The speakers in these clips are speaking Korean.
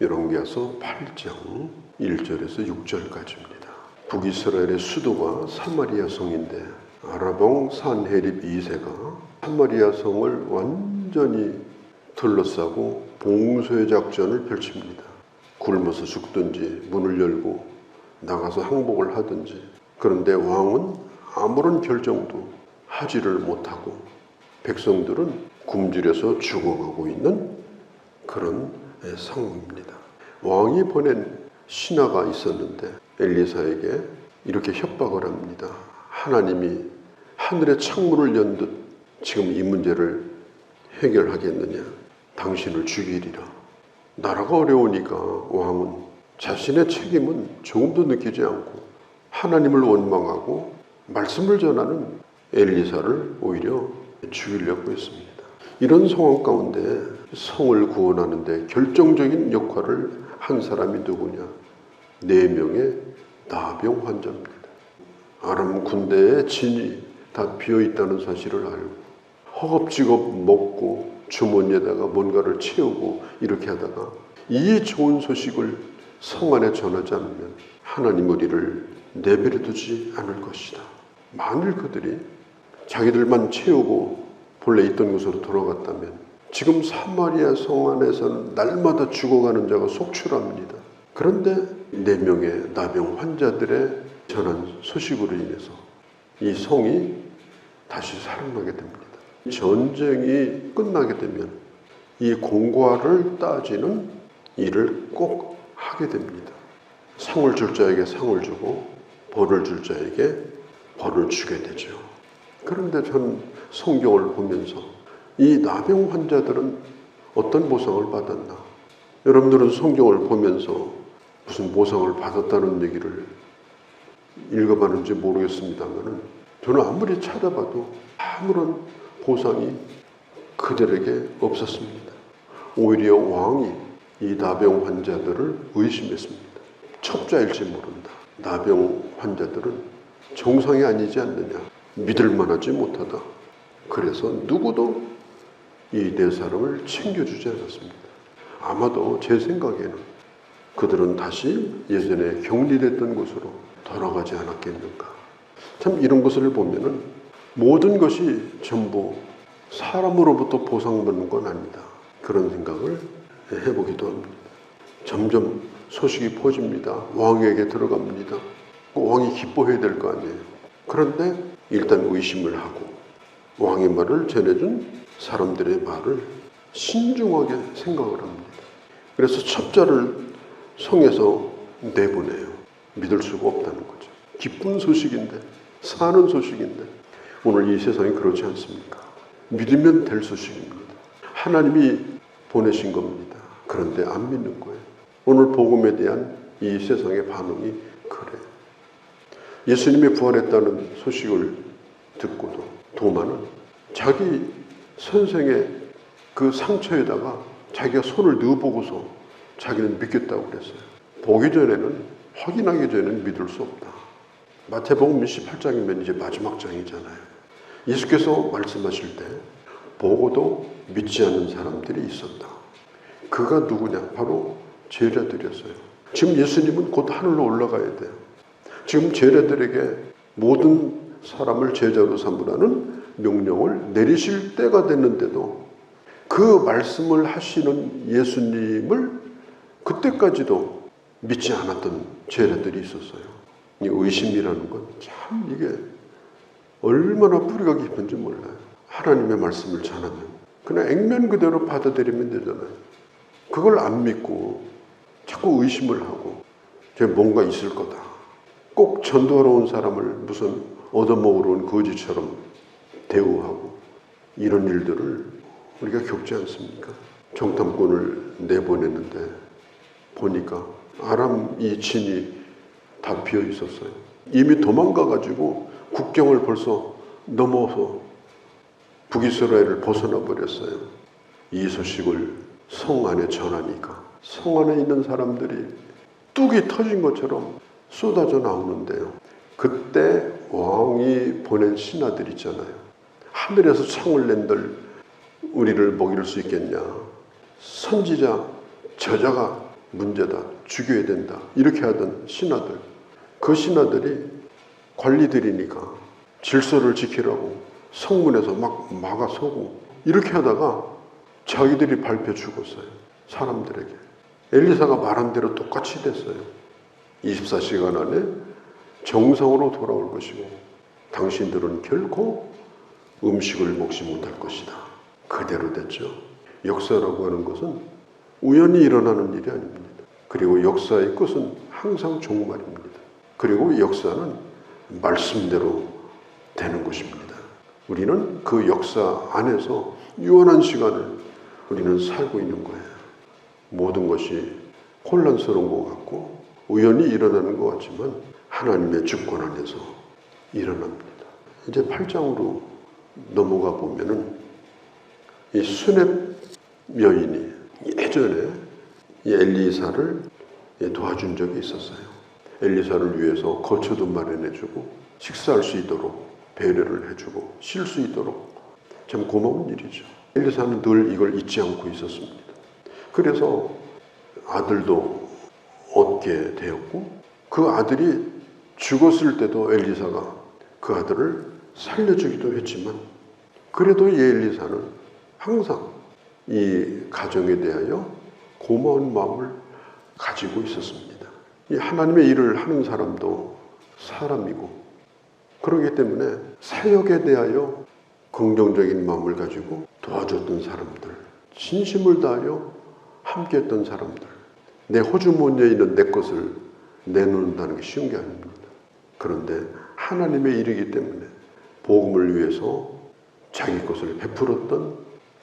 열왕기하서 8장 1절에서 6절까지입니다. 북이스라엘의 수도가 사마리아 성인데 아라봉 산헤립 2세가 사마리아 성을 완전히 둘러싸고 봉쇄 작전을 펼칩니다. 굶어서 죽든지 문을 열고 나가서 항복을 하든지. 그런데 왕은 아무런 결정도 하지를 못하고 백성들은 굶주려서 죽어가고 있는 그런 상황입니다. 왕이 보낸 신하가 있었는데 엘리사에게 이렇게 협박을 합니다. 하나님이 하늘의 창문을 연 듯 지금 이 문제를 해결하겠느냐? 당신을 죽이리라. 나라가 어려우니까 왕은 자신의 책임은 조금도 느끼지 않고 하나님을 원망하고 말씀을 전하는 엘리사를 오히려 죽이려고 했습니다. 이런 상황 가운데 성을 구원하는 데 결정적인 역할을 한 사람이 누구냐? 4명의 나병 환자입니다. 아람 군대의 진이 다 비어있다는 사실을 알고 허겁지겁 먹고 주머니에다가 뭔가를 채우고 이렇게 하다가 이 좋은 소식을 성 안에 전하지 않으면 하나님 우리를 내버려 두지 않을 것이다. 만일 그들이 자기들만 채우고 본래 있던 곳으로 돌아갔다면 지금 사마리아 성 안에서는 날마다 죽어가는 자가 속출합니다. 그런데 4명의 나병 환자들의 전한 소식으로 인해서 이 성이 다시 살아나게 됩니다. 전쟁이 끝나게 되면 이 공과를 따지는 일을 꼭 하게 됩니다. 상을 줄 자에게 상을 주고 벌을 줄 자에게 벌을 주게 되죠. 그런데 전 성경을 보면서 이 나병 환자들은 어떤 보상을 받았나? 여러분들은 성경을 보면서 무슨 보상을 받았다는 얘기를 읽어봤는지 모르겠습니다만 저는 아무리 찾아봐도 아무런 보상이 그들에게 없었습니다. 오히려 왕이 이 나병 환자들을 의심했습니다. 첩자일지 모른다. 나병 환자들은 정상이 아니지 않느냐. 믿을 만하지 못하다. 그래서 누구도 이 4사람을 챙겨주지 않았습니다. 아마도 제 생각에는 그들은 다시 예전에 격리됐던 곳으로 돌아가지 않았겠는가. 참 이런 것을 보면은 모든 것이 전부 사람으로부터 보상받는 건 아니다. 그런 생각을 해보기도 합니다. 점점 소식이 퍼집니다. 왕에게 들어갑니다. 왕이 기뻐해야 될 거 아니에요. 그런데 일단 의심을 하고 왕의 말을 전해준 사람들의 말을 신중하게 생각을 합니다. 그래서 첩자를 성에서 내보내요. 믿을 수가 없다는 거죠. 기쁜 소식인데, 사는 소식인데 오늘 이 세상이 그렇지 않습니까? 믿으면 될 소식입니다. 하나님이 보내신 겁니다. 그런데 안 믿는 거예요. 오늘 복음에 대한 이 세상의 반응이 그래요. 예수님이 부활했다는 소식을 듣고도 도마는 자기 선생의 그 상처에다가 자기가 손을 넣어보고서 자기는 믿겠다고 그랬어요. 보기 전에는, 확인하기 전에는 믿을 수 없다. 마태복음 28장이면 이제 마지막 장이잖아요. 예수께서 말씀하실 때 보고도 믿지 않는 사람들이 있었다. 그가 누구냐? 바로 제자들이었어요. 지금 예수님은 곧 하늘로 올라가야 돼요. 지금 제자들에게 모든 사람을 제자로 삼으라는 명령을 내리실 때가 됐는데도 그 말씀을 하시는 예수님을 그때까지도 믿지 않았던 제자들이 있었어요. 이 의심이라는 건 참 이게 얼마나 뿌리가 깊은지 몰라요. 하나님의 말씀을 전하면 그냥 액면 그대로 받아들이면 되잖아요. 그걸 안 믿고 자꾸 의심을 하고 뭔가 있을 거다. 꼭 전도하러 온 사람을 무슨 얻어먹으러 온 거지처럼 대우하고 이런 일들을 우리가 겪지 않습니까? 정탐꾼을 내보냈는데 보니까 아람 이 진이 다 비어 있었어요. 이미 도망가가지고 국경을 벌써 넘어서 북이스라엘을 벗어나 버렸어요. 이 소식을 성 안에 전하니까 성 안에 있는 사람들이 뚝이 터진 것처럼 쏟아져 나오는데요. 그때 왕이 보낸 신하들 있잖아요. 하늘에서 창을 낸들 우리를 먹일 수 있겠냐. 선지자 저자가 문제다, 죽여야 된다 이렇게 하던 신하들, 그 신하들이 관리들이니까 질서를 지키라고 성문에서 막 막아서고 이렇게 하다가 자기들이 밟혀 죽었어요. 사람들에게. 엘리사가 말한 대로 똑같이 됐어요. 24시간 안에 정상으로 돌아올 것이고 당신들은 결코 음식을 먹지 못할 것이다. 그대로 됐죠. 역사라고 하는 것은 우연히 일어나는 일이 아닙니다. 그리고 역사의 끝은 항상 종말입니다. 그리고 역사는 말씀대로 되는 것입니다. 우리는 그 역사 안에서 유한한 시간을 우리는 살고 있는 거예요. 모든 것이 혼란스러운 것 같고 우연히 일어나는 것 같지만 하나님의 주권 안에서 일어납니다. 이제 8장으로 넘어가 보면은 이 수렙 여인이 예전에 이 엘리사를 도와준 적이 있었어요. 엘리사를 위해서 거처도 마련해주고 식사할 수 있도록 배려를 해주고 쉴 수 있도록 참 고마운 일이죠. 엘리사는 늘 이걸 잊지 않고 있었습니다. 그래서 아들도 얻게 되었고 그 아들이 죽었을 때도 엘리사가 그 아들을 살려주기도 했지만 그래도 이 엘리사는 항상 이 가정에 대하여 고마운 마음을 가지고 있었습니다. 이 하나님의 일을 하는 사람도 사람이고 그렇기 때문에 사역에 대하여 긍정적인 마음을 가지고 도와줬던 사람들, 진심을 다하여 함께했던 사람들, 내 호주머니에 있는 내 것을 내놓는다는 게 쉬운 게 아닙니다. 그런데 하나님의 일이기 때문에 복음을 위해서 자기 것을 베풀었던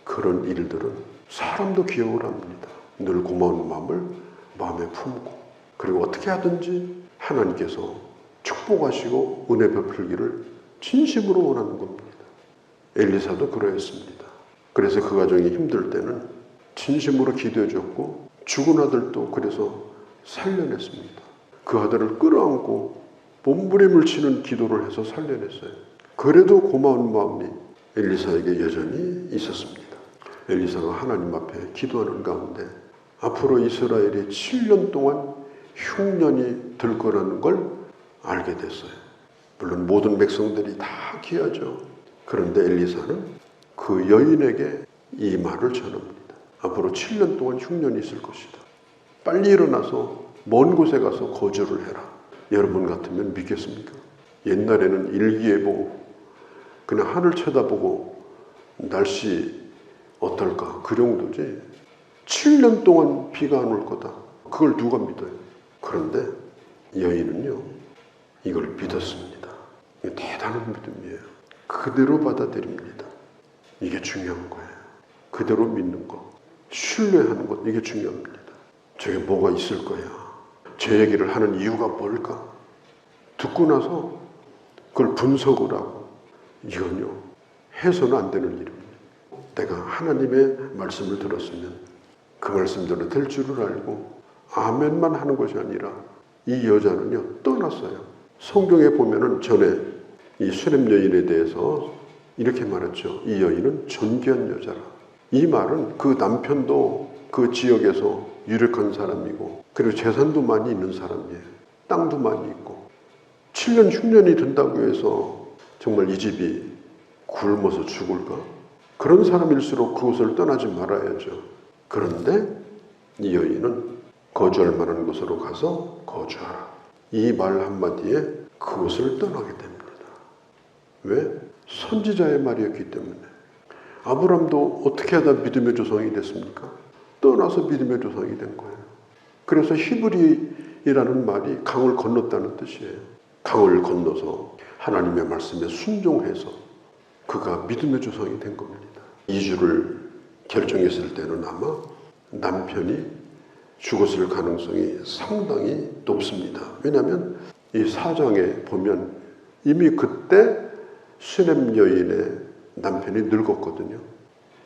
그런 일들은 사람도 기억을 합니다. 늘 고마운 마음을 마음에 품고 그리고 어떻게 하든지 하나님께서 축복하시고 은혜 베풀기를 진심으로 원하는 겁니다. 엘리사도 그러했습니다. 그래서 그 가정이 힘들 때는 진심으로 기도해 줬고 죽은 아들도 그래서 살려냈습니다. 그 아들을 끌어안고 몸부림을 치는 기도를 해서 살려냈어요. 그래도 고마운 마음이 엘리사에게 여전히 있었습니다. 엘리사가 하나님 앞에 기도하는 가운데 앞으로 이스라엘이 7년 동안 흉년이 들 거라는 걸 알게 됐어요. 물론 모든 백성들이 다 귀하죠. 그런데 엘리사는 그 여인에게 이 말을 전합니다. 앞으로 7년 동안 흉년이 있을 것이다. 빨리 일어나서 먼 곳에 가서 거주를 해라. 여러분 같으면 믿겠습니까? 옛날에는 일기예보 그냥 하늘 쳐다보고 날씨 어떨까 그 정도지 7년 동안 비가 안 올 거다. 그걸 누가 믿어요? 그런데 여인은요 이걸 믿었습니다. 이게 대단한 믿음이에요. 그대로 받아들입니다. 이게 중요한 거예요. 그대로 믿는 거, 신뢰하는 것 이게 중요합니다. 저게 뭐가 있을 거야. 제 얘기를 하는 이유가 뭘까? 듣고 나서 그걸 분석을 하고 이건요 해서는 안 되는 일입니다. 내가 하나님의 말씀을 들었으면 그 말씀대로 될 줄을 알고 아멘만 하는 것이 아니라 이 여자는요 떠났어요. 성경에 보면은 전에 이 수렙 여인에 대해서 이렇게 말했죠. 이 여인은 존귀한 여자라. 이 말은 그 남편도 그 지역에서 유력한 사람이고 그리고 재산도 많이 있는 사람이에요. 땅도 많이 있고 7년 흉년이 든다고 해서 정말 이 집이 굶어서 죽을까? 그런 사람일수록 그곳을 떠나지 말아야죠. 그런데 이 여인은 거주할 만한 곳으로 가서 거주하라. 이 말 한마디에 그곳을 떠나게 됩니다. 왜? 선지자의 말이었기 때문에. 아브람도 어떻게 하다 믿음의 조상이 됐습니까? 떠나서 믿음의 조상이 된 거예요. 그래서 히브리라는 말이 강을 건넜다는 뜻이에요. 강을 건너서 하나님의 말씀에 순종해서 그가 믿음의 조상이 된 겁니다. 이주를 결정했을 때는 아마 남편이 죽었을 가능성이 상당히 높습니다. 왜냐하면 이 4장에 보면 이미 그때 수렙 여인의 남편이 늙었거든요.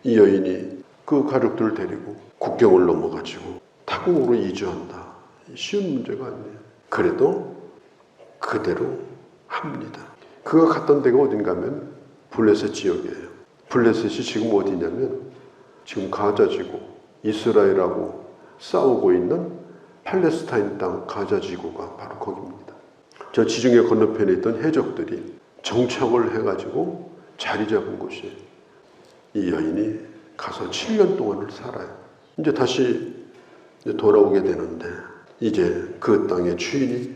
이 여인이 그 가족들을 데리고 국경을 넘어가지고 타국으로 이주한다. 쉬운 문제가 아니에요. 그래도 그대로 합니다. 그가 갔던 데가 어딘가 하면 블레셋 지역이에요. 블레셋이 지금 어디냐면 지금 가자지구 이스라엘하고 싸우고 있는 팔레스타인 땅 가자 지구가 바로 거기입니다. 저 지중해 건너편에 있던 해적들이 정착을 해가지고 자리 잡은 곳이 이 여인이 가서 7년 동안을 살아요. 이제 다시 돌아오게 되는데 이제 그 땅의 주인이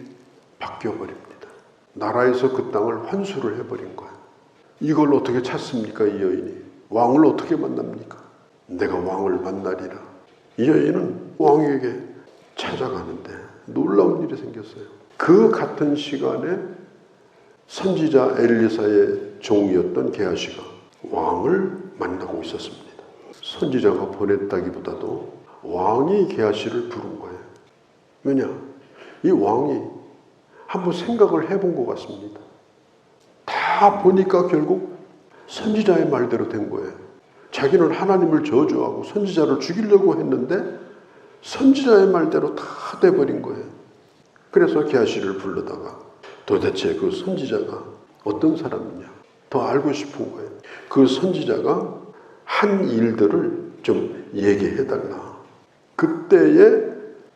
바뀌어버립니다. 나라에서 그 땅을 환수를 해버린 거예요. 이걸 어떻게 찾습니까? 이 여인이 왕을 어떻게 만납니까? 내가 왕을 만나리라. 이 여인은 왕에게 찾아가는데 놀라운 일이 생겼어요. 그 같은 시간에 선지자 엘리사의 종이었던 게하시가 왕을 만나고 있었습니다. 선지자가 보냈다기보다도 왕이 게하시를 부른 거예요. 왜냐? 이 왕이 한번 생각을 해본 것 같습니다. 다 보니까 결국 선지자의 말대로 된 거예요. 자기는 하나님을 저주하고 선지자를 죽이려고 했는데 선지자의 말대로 다 돼버린 거예요. 그래서 게하시를 불러다가 도대체 그 선지자가 어떤 사람이냐 더 알고 싶은 거예요. 그 선지자가 한 일들을 좀 얘기해달라. 그때에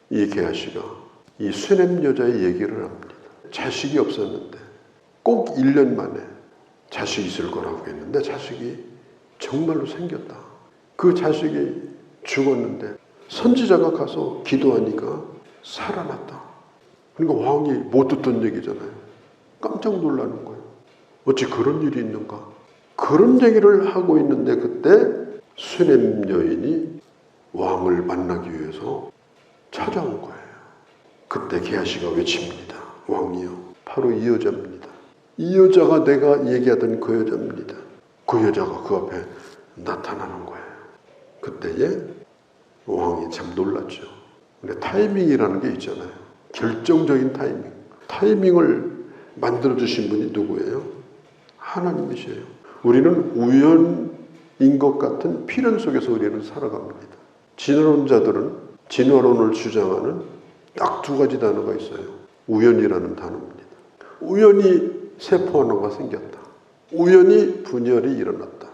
이 게하시가 이 수넴 여자의 얘기를 합니다. 자식이 없었는데 꼭 1년 만에 자식이 있을 거라고 했는데 자식이 정말로 생겼다. 그 자식이 죽었는데 선지자가 가서 기도하니까 살아났다. 그러니까 왕이 못 듣던 얘기잖아요. 깜짝 놀라는 거예요. 어찌 그런 일이 있는가? 그런 얘기를 하고 있는데 그때 수넴 여인이 왕을 만나기 위해서 찾아온 거예요. 그때 게하시가 외칩니다. 왕이요. 바로 이 여자입니다. 이 여자가 내가 얘기하던 그 여자입니다. 그 여자가 그 앞에 나타나는 거예요. 그때에 왕이 참 놀랐죠. 근데 타이밍이라는 게 있잖아요. 결정적인 타이밍. 타이밍을 만들어주신 분이 누구예요? 하나님이세요. 우리는 우연인 것 같은 필연 속에서 우리는 살아갑니다. 진화론자들은 진화론을 주장하는 딱 2가지 단어가 있어요. 우연이라는 단어입니다. 우연히 세포 하나가 생겼다. 우연히 분열이 일어났다.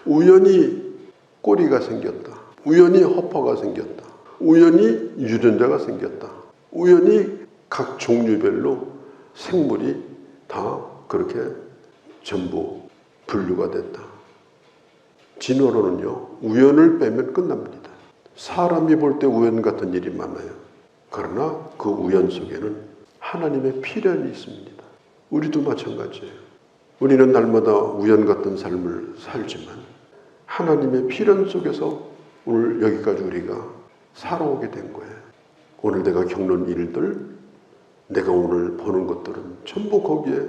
우연히 꼬리가 생겼다. 우연히 허파가 생겼다. 우연히 유전자가 생겼다. 우연히 각 종류별로 생물이 다 그렇게 전부 분류가 됐다. 진화론은요, 우연을 빼면 끝납니다. 사람이 볼 때 우연 같은 일이 많아요. 그러나 그 우연 속에는 하나님의 필연이 있습니다. 우리도 마찬가지예요. 우리는 날마다 우연 같은 삶을 살지만 하나님의 필연 속에서 오늘 여기까지 우리가 살아오게 된 거예요. 오늘 내가 겪는 일들, 내가 오늘 보는 것들은 전부 거기에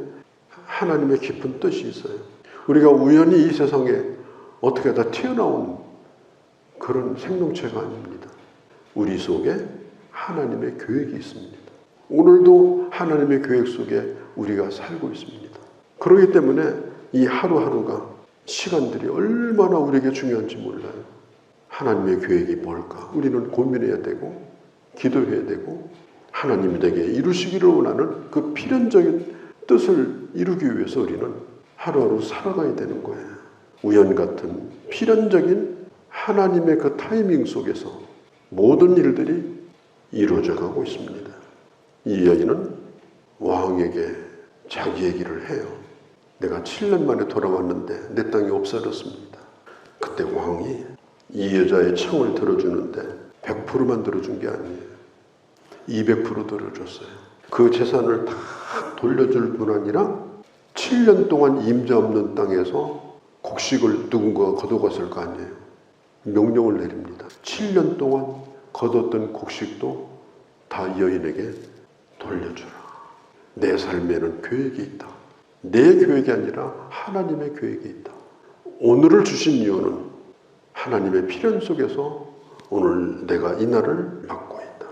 하나님의 깊은 뜻이 있어요. 우리가 우연히 이 세상에 어떻게 다 튀어나온 그런 생명체가 아닙니다. 우리 속에 하나님의 계획이 있습니다. 오늘도 하나님의 계획 속에 우리가 살고 있습니다. 그렇기 때문에 이 하루하루가 시간들이 얼마나 우리에게 중요한지 몰라요. 하나님의 계획이 뭘까? 우리는 고민해야 되고 기도해야 되고 하나님이 되게 이루시기를 원하는 그 필연적인 뜻을 이루기 위해서 우리는 하루하루 살아가야 되는 거예요. 우연 같은 필연적인 하나님의 그 타이밍 속에서 모든 일들이 이루어져 가고 있습니다. 이 여인은 왕에게 자기 얘기를 해요. 내가 7년 만에 돌아왔는데 내 땅이 없어졌습니다. 그때 왕이 이 여자의 청을 들어주는데 100%만 들어준 게 아니에요. 200% 들어줬어요. 그 재산을 다 돌려줄 뿐 아니라 7년 동안 임자 없는 땅에서 곡식을 누군가가 거둬갔을 거 아니에요. 명령을 내립니다. 7년 동안 거뒀던 곡식도 다 여인에게 돌려주라. 내 삶에는 계획이 있다. 내 계획이 아니라 하나님의 계획이 있다. 오늘을 주신 이유는 하나님의 필연 속에서 오늘 내가 이 날을 맞고 있다.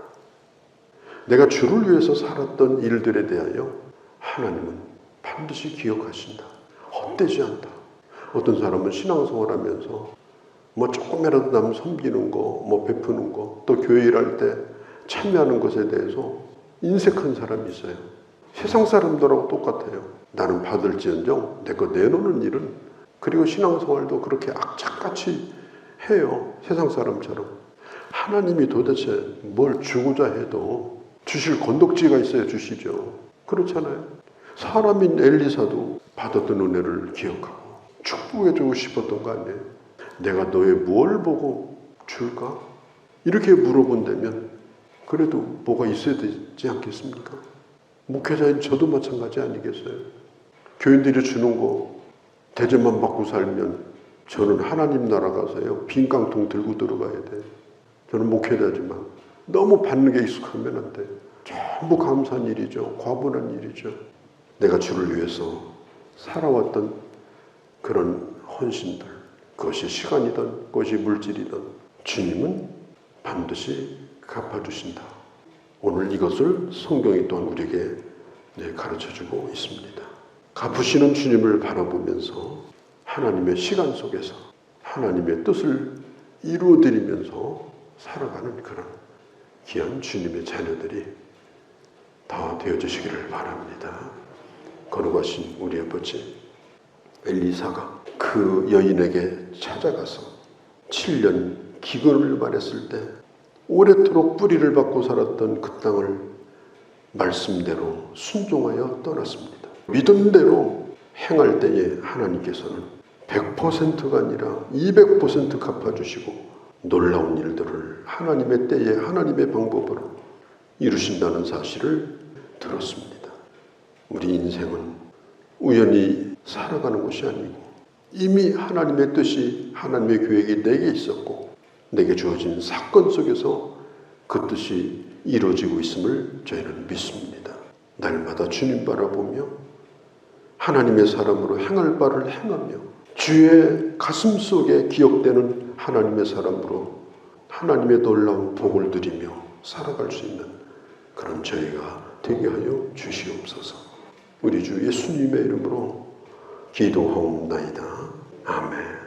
내가 주를 위해서 살았던 일들에 대하여 하나님은 반드시 기억하신다. 헛되지 않다. 어떤 사람은 신앙생활하면서 뭐 조금이라도 남 섬기는 거, 뭐 베푸는 거, 또 교회 일할 때 참여하는 것에 대해서 인색한 사람이 있어요. 세상 사람들하고 똑같아요. 나는 받을지언정 내 거 내놓는 일은, 그리고 신앙생활도 그렇게 악착같이 해요. 세상 사람처럼. 하나님이 도대체 뭘 주고자 해도 주실 건덕지가 있어야 주시죠. 그렇잖아요. 사람인 엘리사도 받았던 은혜를 기억하고 축복해주고 싶었던 거 아니에요. 내가 너의 뭘 보고 줄까? 이렇게 물어본다면 그래도 뭐가 있어야 되지 않겠습니까? 목회자인 저도 마찬가지 아니겠어요? 교인들이 주는 거 대접만 받고 살면 저는 하나님 나라 가서요 빈깡통 들고 들어가야 돼요. 저는 목회자지만 너무 받는 게 익숙하면 안 돼요. 전부 감사한 일이죠. 과분한 일이죠. 내가 주를 위해서 살아왔던 그런 헌신들, 그것이 시간이든 그것이 물질이든 주님은 반드시 갚아주신다. 오늘 이것을 성경이 또한 우리에게 가르쳐주고 있습니다. 갚으시는 주님을 바라보면서 하나님의 시간 속에서 하나님의 뜻을 이루어드리면서 살아가는 그런 귀한 주님의 자녀들이 다 되어주시기를 바랍니다. 거룩하신 우리 아버지, 엘리사가 그 여인에게 찾아가서 7년 기근을 말했을 때 오래도록 뿌리를 받고 살았던 그 땅을 말씀대로 순종하여 떠났습니다. 믿음대로 행할 때에 하나님께서는 100%가 아니라 200% 갚아주시고 놀라운 일들을 하나님의 때에 하나님의 방법으로 이루신다는 사실을 들었습니다. 우리 인생은 우연히 살아가는 것이 아니고 이미 하나님의 뜻이 하나님의 계획이 내게 있었고 내게 주어진 사건 속에서 그 뜻이 이루어지고 있음을 저희는 믿습니다. 날마다 주님 바라보며 하나님의 사람으로 행할 바를 행하며 주의 가슴 속에 기억되는 하나님의 사람으로 하나님의 놀라운 복을 누리며 살아갈 수 있는 그런 저희가 되게 하여 주시옵소서. 우리 주 예수님의 이름으로 기도하옵나이다. 아멘.